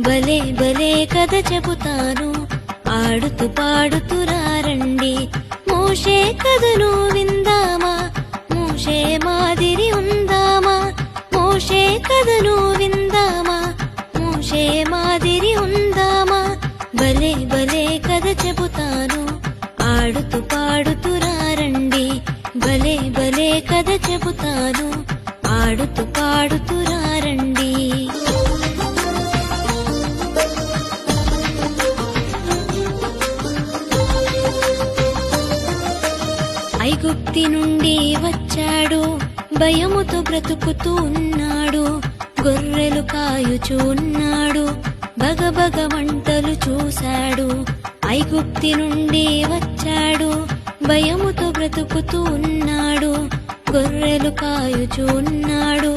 భలే భలే కథ చెబుతాను, ఆడుతూ పాడుతూ రండి. మోషే కథను విందామా, మోషే మాదిరి ఉందామా. మోషే కథను విందామా, మోషే మాదిరి ఉందామా. భలే భలే కథ చెబుతాను, ఆడుతూ పాడుతూ రండి. భలే భలే కథ చెబుతాను, ఆడుతూ పాడుతూ రండి. ఐగుప్తి నుండి వచ్చాడు, భయముతో బ్రతుకుతూ ఉన్నాడు. గొర్రెలు కాయుచూ ఉన్నాడు, బగబగ మంటలు చూశాడు. ఐగుప్తి నుండి వచ్చాడు, భయముతో బ్రతుకుతూ ఉన్నాడు. గొర్రెలు కాయుచూ ఉన్నాడు,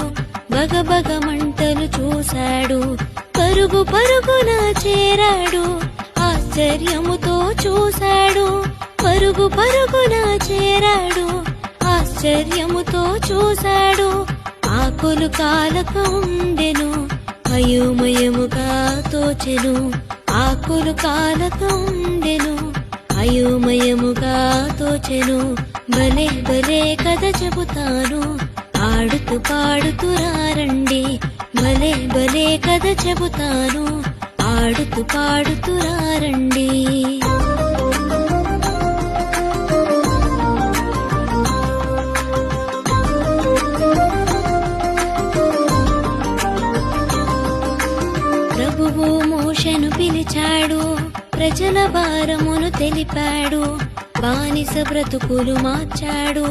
బగబగ మంటలు చూశాడు. పరుగు పరుగున చేరాడు, ఆశ్చర్యముతో చూశాడు. పరుగు పరుగున చేరాడు, ఆశ్చర్యముతో చూశాడు. ఆకులు కాలక ఉండెను, అయోమయముగా తోచెను. ఆకులు కాలక ఉండెను, అయోమయముగా తోచెను. భలే భలే కథ చెబుతాను, ఆడుతూ పాడుతూ రండి. భలే భలే కథ చెబుతాను, ఆడుతూ పాడుతూ రండి. ప్రభువు మోషేను పిలిచాడు, ప్రజల భారమును తెలిపాడు. బానిస బ్రతుకులు మార్చాడు,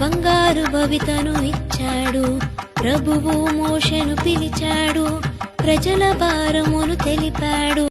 బంగారు భవితను ఇచ్చాడు. ప్రభువు మోషేను పిలిచాడు, ప్రజల భారమును తెలిపాడు.